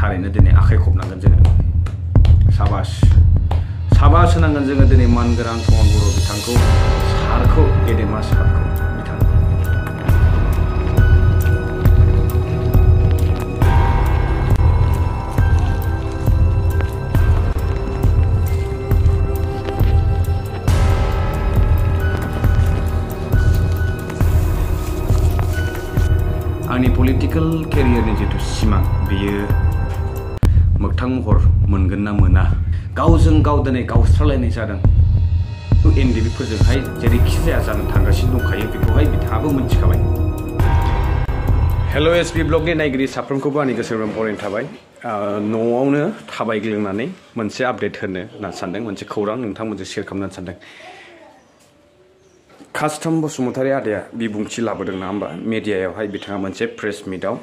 थारैनो दिनै आखाइ खबनांगोन जोङो साबास साबास होनांगोन जोङो दिनै मानगोनां प्रमद बर' बिथांखौ सारखौ गेदेमा सारखौ बिथां आंनि पलिटिकल केरियारनि जितु सिमां बेयो मोगथां महर मोनगोन ना मोना गावजों गाव दिनै गावस्रालायनाय जादों एनडिबिफोरजोंहाय जेरैखि जाया जानो थांगासिनो दंखायो बेखौहाय बिथाङाबो मिथिखाबाय हेल' एसपि ब्लगनि नायगिरि साफ्रोमखौबो आंनि गोसो गोरबोनिफ्राय बरायनाय थाबाय न'आवनो थाबायग्लांनानै मोनसे आपडेट होनो होननानै सानदों मोनसे खौरां नोंथांमोनजों शेयार खालामनो सानदों कास्टम बसुमतारी आदाया बिबुंथि लाबोदों ना होमबा मिडियायावहाय बिथाङा मोनसे प्रेस मिटआव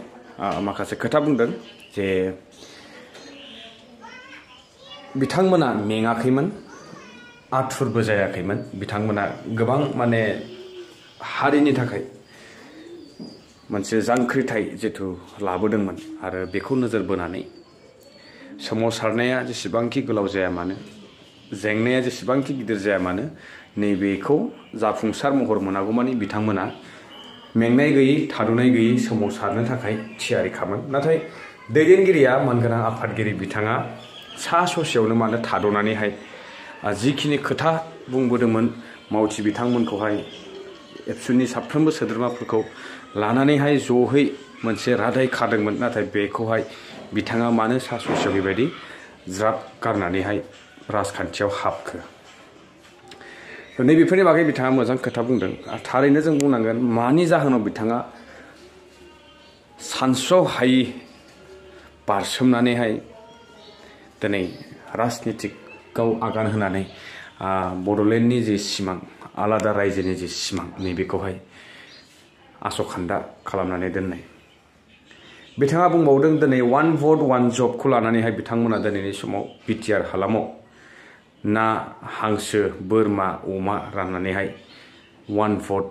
माखासे खोथा बुंदों जे बिथांमोना मेङाखैमोन आथुरबो जायाखैमोन बिथांमोना गोबां माने हारिनि थाखाय मोनसे जांख्रिथाय जिथु लाबोदोंमोन आरो बेखौ नोजोर बोनानै सोमावसारनाया जेसेबांखि गोलाव जाया मानो जेंनाया जेसेबांखि गिदिर जाया मानो नैबेखौ जाफुंसार महर मोनागौमानि बिथांमोना मेंनाय गैयै थाद'नाय गैयै सोमावसारनो थाखाय थियारिखामोन नाथाय दैदेनगिरिया मानगोनां आफादगिरि बिथाङा सा ससेयावनो मानो थाद'नानैहाय जिखिनि खोथा बुंबोदोंमोन मावथि बिथांमोनखौहाय एबसुनि साफ्रोमबो सोद्रोमाफोरखौ लानानैहाय ज'है मोनसे रादाय खादोंमोन नाथाय बेखौहाय बिथाङा मानो सा ससेयाव बेबायदि ज्राब गारनानैहाय राजखान्थियाव हाबखो नैबेफोरनि बागै बिथाङा मोजां खोथा बुंदों थारैनो जों बुंनांगोन मानि जाहोनाव बिथाङा सानस'हायि बारसोमनानैहाय दिनै राजनितिकआव आगान होनानै बड'लेण्डनि जे सिमां आलादा रायजोनि जे सिमां नैबेखौहाय आसखान्दा खालामनानै दोननाय बिथाङा बुंबावदों दिनै वान भट वान जबखौ लानानैहाय बिथांमोना दिनैनि समाव बिटिआर हालामाव ना हांसो बोरमा अमा राननानैहाय वान भट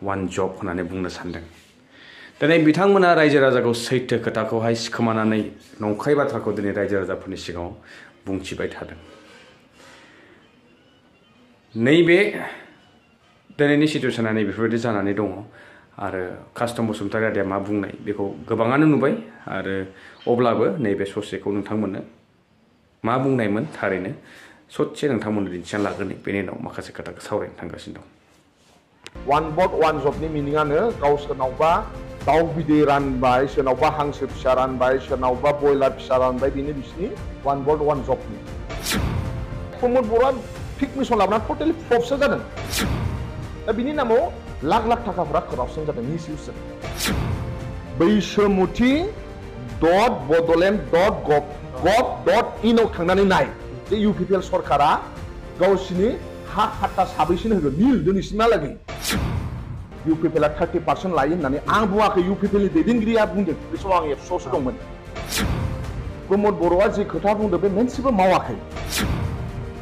वान जब होननानै बुंनो सानदों दिनै बिथांमोना रायजो राजाखौ सैथो खोथाखौहाय सिखोमानानै नंखाय बाथ्राखौ दिनै रायजो राजाफोरनि सिगाङाव बुंथिबाय थादों नैबे दिनैनि सिटुएसना नैबेफोरबायदि जानानै दङ आरो कास्टम बसुमतारी आदाया मा बुंनाय बेखौ गोबाङानो नुबाय आरो अब्लाबो नैबे ससेखौ नोंथांमोननो मा बुंनायमोन थारैनो सच्चे नोंथांमोननो दिन्थिना लागोन बेनि उनाव माखासे खोथाखौ सावरायनो थांगासिनो दं वान भट वान जबनि मिनिङानो गावसोरनावबा दाउ बिदै रानबाय सोरनावबा हांसो फिसा रानबाय सोरनावबा बयलार फिसा रानबाय बेनो बिसिनि वान भट वान जबनि प्रमद बर'आ थिक मिसन लाबोना टटेलि फ्लपसो जादों दा बिनि नामाव लाख लाख थाखाफोरा करापसन जादों मिसइउज जादों बैसोमुथि.बडलेण्ड.gov.in आव थांनानै नाय जे इउपिपिएल सरकारा गावसिनि हा खाटा साबैसिनो होगोन निल दिनैसिमहालागै इउपिपिएलआ 30% लायो होननानै आं बुङाखै इउपिपिएलनि दैदेनगिरिया बुंदों बे समाव आं एबसुआवसो दंमोन प्रमद बर'आ जे खोथा बुंदों बे मोनसेबो मावाखै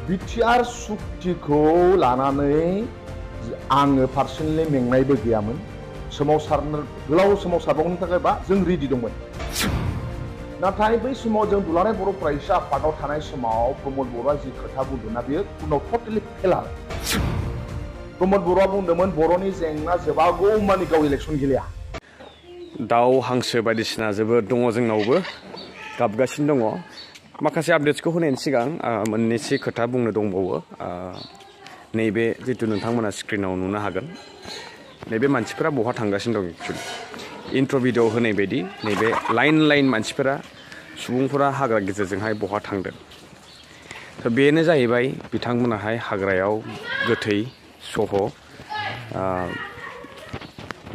बिटिआर सुक्तिखौ लानानै आङो पार्सनेलि मेंनायबो गैयामोन सोमावसारनो गोलाव सोमावसारबावनो थाखाय बा जों रेडि दंमोन नाथाय बै समाव जों दुलाराय बर' फरायसा आफादाव थानाय समाव प्रमद बर'आ जि खोथा बुंदोंना बेयो उनाव टटेलि फेलार प्रमद बर'आ बुंदोंमोन बर'नि जेंना जोबागौ मानि गाव इलेक्सन गेलेया दाउ हांसो बायदिसिना जोबोद दङ जोंनावबो गाबगासिनो दङ माखासे आपडेट्सखौ होनायनि सिगां मोननैसो खोथा बुंनो दंबावो नैबे जितु नोंथांमोना स्क्रिनाव नुनो हागोन नैबे मानसिफोरा बहा थांगासिनो दं एक्चुअली इन्ट्र' भिडिअ होनाय बायदि नैबे लाइन लाइन मानसिफोरा सुबुंफोरा हाग्रा गेजेरजोंहाय बहा थांदों बेनो जाहैबाय बिथांमोनाहाय हाग्रायाव गोथै सह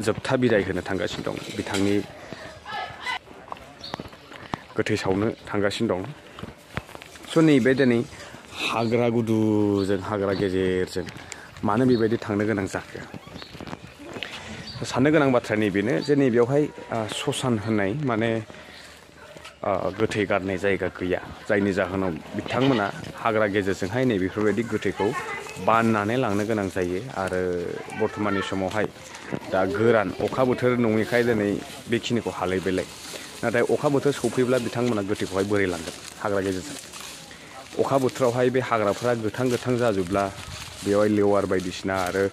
जोबथा बिदाय होनो थांगासिनो दं बिथांनि गोथै सावनो थांगासिनो दं स' नैबे दिनै हाग्रा गुदुजों हाग्रा गेजेरजों मानो बेबायदि थांनो गोनां जाखो साननो गोनां बाथ्राया नैबेनो जे नैबेयावहाय ससान होननाय माने गोथै गारनाय जायगा गैया जायनि जाहोनाव बिथांमोना हाग्रा गेजेरजोंहाय नैबेफोरबायदि गोथैखौ बाननानै लांनो गोनां जायो आरो बर्थमाननि समावहाय दा गोरान अखा बोथोर नङैखाय दिनै बेखिनिखौ हालायबायलाय नाथाय अखा बोथोर सफैब्ला बिथांमोना गोथैखौहाय बोरै लांगोन हाग्रा गेजेरजों अखा बोथोरावहाय बे हाग्राफोरा गोथां गोथां जाजोबब्ला बेवहाय लेवार बायदिसिना आरो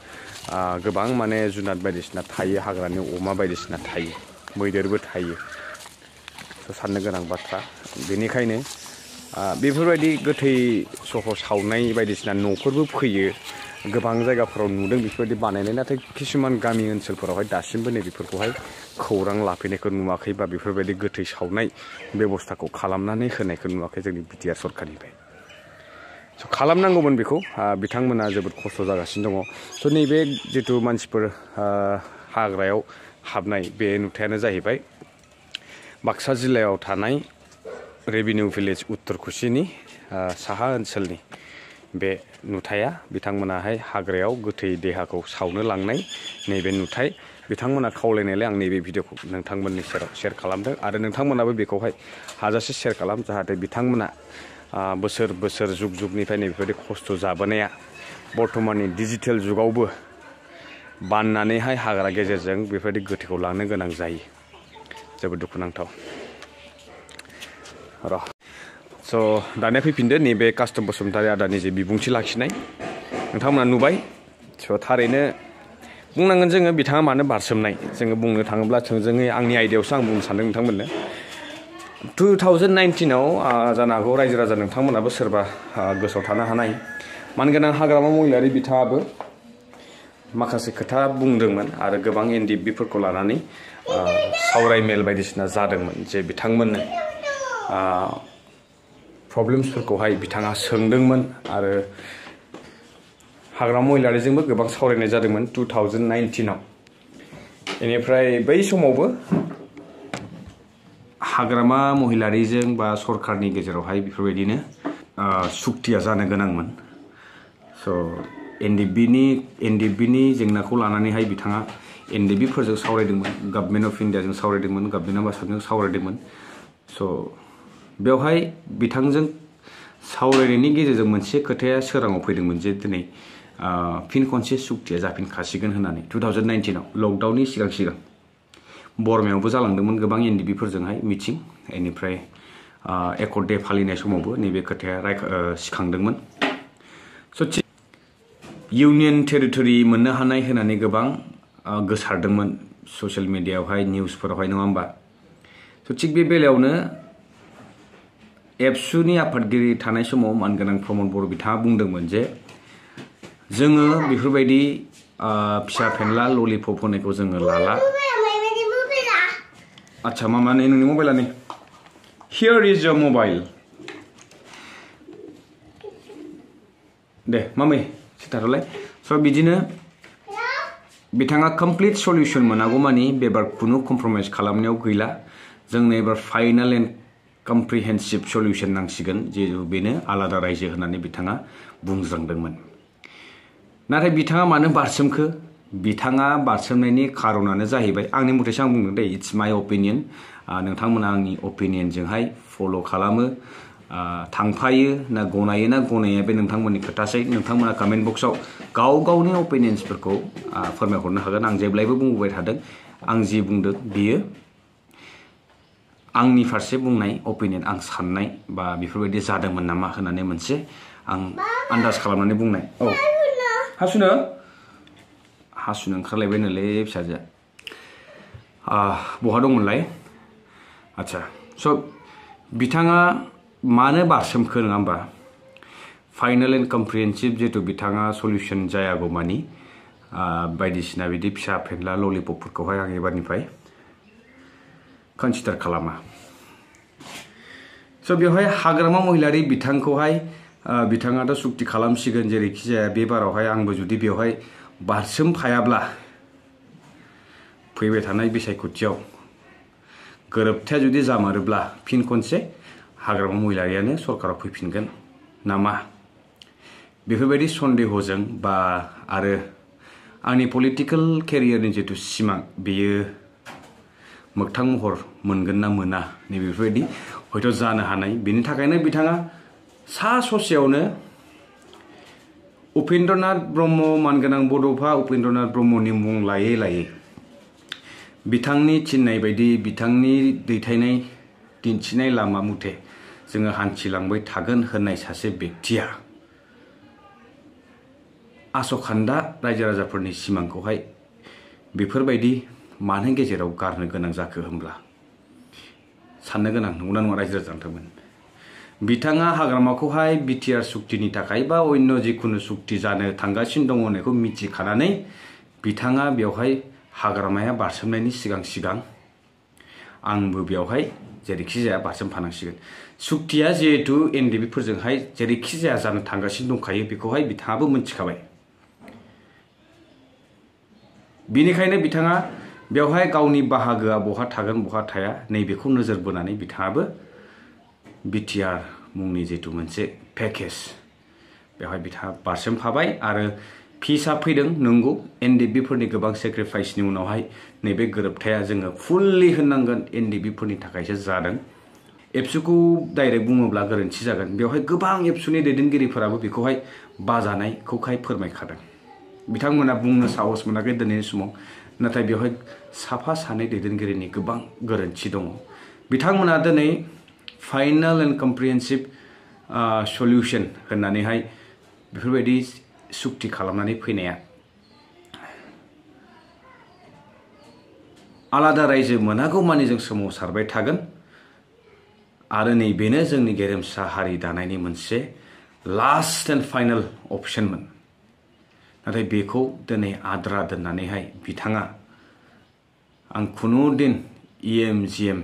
गोबां माने जुनाद बायदिसिना थायो हाग्रानि अमा बायदिसिना थायो मैदेरबो थायो साननो गोनां बाथ्रा बेनिखायनो बेफोरबायदि गोथै सह सावनाय बायदिसिना न'फोरबो फैयो गोबां जायगाफोराव नुदों बेफोरबायदि बानायनाय नाथाय किसुमान गामि ओनसोलफोरावहाय दासिमबो नैबेफोरखौहाय खौरां लाफैनायखौ नुवाखै बा बेफोरबायदि गोथै सावनाय बेबस्थाखौ खालामनानै होनायखौ नुवाखै जोंनि बिटिआर सरकारनिफ्राय खालामनांगौमोन बेखौ बिथांमोना जोबोद खस्थ' जागासिनो दङ स' नैबे जिथु मानसिफोर हाग्रायाव हाबनाय बे नुथायानो जाहैबाय बाक्सा जिल्लायाव थानाय रेभिनिउ भिलेज उत्तर खुसिनि साहा ओनसोलनि बे नुथाया बिथांमोनाहाय हाग्रायाव गोथै देहाखौ सावनो लांनाय नैबे नुथाय बिथांमोना खावलायनायलाय आं नैबे भिडिअखौ नोंथांमोननि सेराव शेयार खालामदों आरो नोंथांमोनाबो बेखौहाय हाजासे शेयार खालाम जाहाथे बिथांमोना बोसोर बोसोर जुग जुगनिफ्रायनो बेफोरबायदि खस्थ' जाबोनाया बर्तमाननि डिजिटेल जुगावबो बाननानैहाय हाग्रा गेजेरजों बेफोरबायदि गोथैखौ लांनो गोनां जायो जोबोद दुखुनांथाव र' स' दानिया फैफिनदो नैबे कास्टम बसुमतारी आदानि जे बिबुंथि लाखिनाय नोंथांमोना नुबाय स' थारैनो बुंनांगोन जोङो बिथाङा मानो बारसोमनाय जोङो बुंनो थाङोब्ला थोंजोङै आंनि आयदायावसो आं बुंनो सानदों नोंथांमोननो 2019आव जानो हागौ रायजो राजा नोंथांमोनाबो सोरबा गोसोआव थानो हानाय मानगोनां हाग्रामा महिलारि बिथाङाबो माखासे खोथा बुंदोंमोन आरो गोबां एनडिएफबिफोरखौ लानानै सावरायमेल बायदिसिना जादोंमोन जे बिथांमोननो प्रब्लेम्सफोरखौहाय बिथाङा सोंदोंमोन आरो हाग्रामा महिलारिजोंबो गोबां सावरायनाय जादोंमोन 2019आव बेनिफ्राय बै समावबो हाग्रामा महिलारिजों बा सरकारनि गेजेरावहाय बेफोरबायदिनो सुक्तिया जानो गोनांमोन स' एनडिएफबिनि जेंनाखौ लानानैहाय बिथाङा एनडिएफबिफोरजों सावरायदोंमोन गभर्नमेन्ट अफ इन्डियाजों सावरायदोंमोन गभर्नमेन्ट अफ आसामजों सावरायदोंमोन स' बेवहाय बिथांजों सावरायनायनि गेजेरजों मोनसे खोथाया सोराङाव फैदोंमोन जे दिनै फिन खनसे सुक्तिया जाफिनखासिगोन होननानै 2019आव लकडाउननि सिगां सिगां बरमायावबो जालांदोंमन गोबां एनडिएफबिफोरजोंहाय मिटिं बेनिफ्राय एकर्ड डे फालिनाय समावबो नैबे खोथाया सिखांदोंमोन स' इउनियन टेरिटरि मोननो हानाय होनानै गोबां गोसारदोंमोन ससियेल मिडियायावहाय निउसफोरावहाय नङा होमबा स' थिग बे बेलायावनो एबसुनि आफादगिरि थानाय समाव मानगोनां प्रमodBoro बिथाङा बुंदोंमोन जे जोङो बेफोरबायदि फिसा फेनला ललिपप होनायखौ जोङो लाला आच्छा मामा नै नोंनि मबाइला नै हियर इज योर मबाइल दे मामै सिथारलाय स' बिदिनो बिथाङा कमप्लिट सल्युसन मोनागौ मानि बेबार खुनु कमप्रमाइज खालामनायाव गैला जोंनो एबार फाइनाल एन्ड कमप्रिहेन्सिभ सल्युसन नांसिगोन जिहेतु बेनो आलादा रायजो होननानै बिथाङा बुंज्रांदोंमोन नाथाय बिथाङा मानो बारसोमखो बिथाङा बारसोमनायनि खारनानो जाहैबाय आंनि मथेसो आं बुंदों दे इट्स माय अपिनियन नोंथांमोना आंनि अपिनियनजोंहाय फल' खालामो थांफायो ना गनाया बे नोंथांमोननि खोथासै नोंथांमोना कमेन्ट बक्सआव गाव गावनि अपिनियन्सफोरखौ फोरमायहरनो हागोन आं जेब्लायबो बुंबोबाय थादों आं जि बुंदों बियो आंनि फारसे बुंनाय अपिनियन आं साननाय बा बेफोरबायदि जादोंमोन नामा होननानै मोनसे आं आन्दाज खालामनानै बुंनाय औ हासुनो ओंखारलायबायनोलै फिसाजोआ बहा दंमोनलाय आच्छा स' बिथाङा मानो बारसोमखो नङा होमबा फाइनाल एन्ड कमप्रिहेन्सिभ जिहेतु बिथाङा सल्युसन जायागौ मानि बायदिसिना बिदि फिसा फेनला ललिपपफोरखौहाय आं एबारनिफ्राय कनसिडार खालामा स' बेवहाय हाग्रामा महिलारि बिथांखौहाय बिथाङाथ' सुक्ति खालामसिगोन जेरैखि जाया बे बारावहाय आंबो जुदि बेवहाय बारसोमफायाब्ला फैबाय थानाय बिसायख'थियाव गोरोबथाया जुदि जामारोब्ला फिन खनसे हाग्रामा महिलारियानो सरकाराव फैफिनगोन नामा बेफोरबायदि सन्देहजों बा आरो आंनि पलिटिकेल केरियारनि जितु सिमां बेयो मोगथां महर मोनगोन ना मोना नैबेफोरबायदि हयथ' जानो हानाय बेनि थाखायनो बिथाङा सा ससेयावनो उपेन्द्रनाथ ब्रह्म मानगोनां बड'फा उपेन्द्रनाथ ब्रह्मनि मुं लायै लायै बिथांनि थिननाय बायदि बिथांनि दैथायनाय दिन्थिनाय लामा मथे जोङो हान्थिलांबाय थागोन होननाय सासे व्यक्तिया आसखान्दा रायजो राजाफोरनि सिमांखौहाय बेफोरबायदि मानो गेजेराव गारनो गोनां जाखो होनब्ला साननो गोनां नंगौना नङा रायजो राजा नोंथांमोन बिथाङा हाग्रामाखौहाय बिटिआर सुक्तिनि थाखाय बा अन्य जिखुनु सुक्ति जानो थांगासिनो दङ होननायखौ मिथिखानानै बिथाङा बेवहाय हाग्रामाया बारसोमनायनि सिगां आंबो बेवहाय जेरैखि जाया बारसोमफानांसिगोन सुक्तिया जिहेतु एनडिबिफोरजोंहाय जेरैखि जाया जानो थांगासिनो दंखायो बेखौहाय बिथाङाबो मिथिखाबाय बिनिखायनो बिथाङा बेवहाय गावनि बाहागोआ बहा थागोन बहा थाया नैबेखौ नोजोर बोनानै बिथाङाबो बिटिआर मुंनि जितु मोनसे पेकेज बेवहाय बिथाङा बारसोमफाबाय आरो फिसा फैदों नंगौ एनडिबिफोरनि गोबां सेक्रिफाइसनि उनावहाय नैबे गोरोबथाया जोङो फुल्लि होननांगोन एनडिबिफोरनि थाखायसो जादों एबसुखौ डाइरेक्ट बुङोब्ला गोरोन्थि जागोन बेवहाय गोबां एबसुनि दैदेनगिरिफोराबो बेखौहाय बाजानायखौहाय फोरमायखादों बिथांमोना बुंनो साहस मोनाखै दिनैनि समाव नाथाय बेवहाय साफा सानै दैदेनगिरिनि गोबां गोरोन्थि दङ बिथांमोना दिनै फाइनाल एन्ड कम्प्रिहेन्सिभ सल्युशन होननानैहाय बेफोरबायदि सुक्ति खालामनानै फैनाया आलादा रायजो मोनागौ मानि जों सोमावसारबाय थागोन आरो नैबेनो जोंनि गेरेमसा हारि दानायनि मोनसे लास्ट एन्ड फाइनाल अपसनमोन नाथाय बेखौ दिनै आद्रा दोननानैहाय बिथाङा आं खुनु दिन इएम जिएम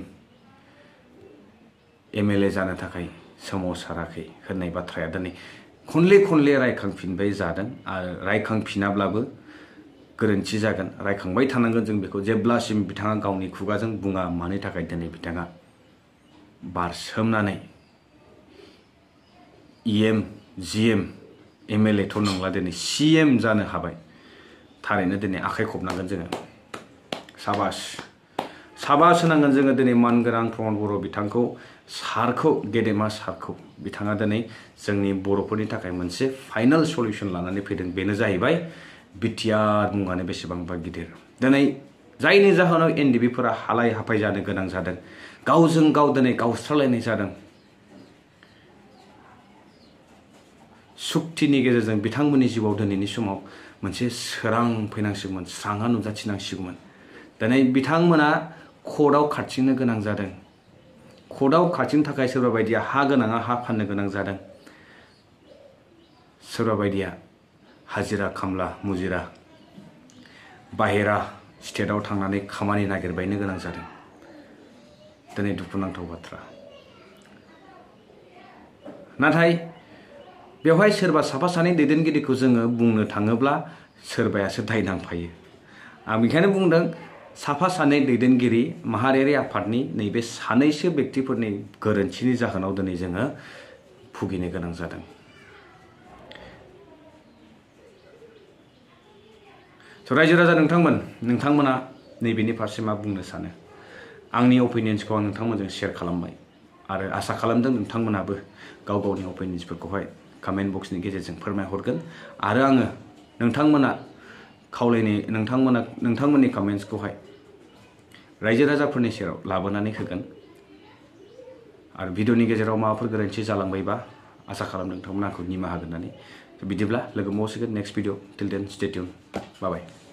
एमएलए जानो थाखाय सोमावसाराखै होननाय बाथ्राया दिनै खनले रायखांफिनबाय जादों आरो रायखांफिनाब्लाबो गोरोन्थि जागोन रायखांबाय थानांगोन जों बेखौ जेब्लासिम बिथाङा गावनि खुगाजों बुङा मानि थाखाय दिनै बिथाङा बारसोमनानै इएम जिएम एमएलए थ' नंला दिनै सिएम जानो हाबाय थारैनो दिनै आखाइ खबनांगोन जोङो साबास होनांगोन जोङो दिनै मानगोनां प्रमद बर' बिथांखौ सारखौ गेदेमा सारखौ बिथाङा दिनै जोंनि बर'फोरनि थाखाय मोनसे फाइनाल सल्युशन लानानै फैदों बेनो जाहैबाय बिटिआर मुङानो बेसेबांबा गिदिर दिनै जायनि जाहोनाव एनडिबिफोरा हालाय हाफाय जानो गोनां जादों गावजों गाव दिनै गावस्रालायनाय जादों सुक्तिनि गेजेरजों बिथांमोननि जिउआव दिनैनि समाव मोनसे सोरां फैनांसिगौमोन स्राङा नुजाथिनांसिगौमोन दिनै बिथांमोना कर्टआव खारथिंनो गोनां जादों कर्टआव खारथिंनो थाखाय सोरबा बायदिया हा गोनाङा हा फाननो गोनां जादों सोरबा बायदिया हाजिरा खामला मुजिरा बाहेरा स्टेटआव थांनानै खामानि नागिरबायनो गोनां जादों दिनै दुखुनांथाव बाथ्रा नाथाय बेवहाय सोरबा साफा सानै दैदेनगिरिखौ जोङो बुंनो थाङोब्ला सोरबायासो दाय नांफायो आं बेखायनो बुंदों साफा सानै दैदेनगिरि माहारियारि आफादनि नैबे सानैसो व्यक्तिफोरनि गोरोन्थिनि जाहोनाव दिनै जोङो भुगिनो गोनां जादों रायजो राजा नोंथांमोना नैबेनि फारसे मा बुंनो सानो आंनि अपिनियन्सखौ आं नोंथांमोनजों शेयार खालामबाय आरो आसा खालामदों नोंथांमोनाबो गाव गावनि अपिनियन्सफोरखौहाय कमेन्ट बक्सनि गेजेरजों फोरमायहरगोन आरो आङो नोंथांमोना खावलायनाय नोंथांमोननि कमेन्ट्सखौहाय रायजो राजाफोरनि सेराव लाबोनानै होगोन आरो भिडिअनि गेजेराव माबाफोर गोरोन्थि जालांबायबा आसा खालामदों नोंथांमोना आंखौ निमाहा होगोन होननानै बिदिब्ला लोगो मोनबावसिगोन नेक्स्ट भिडिअ टिल देन स्टे टिउन बाय बाय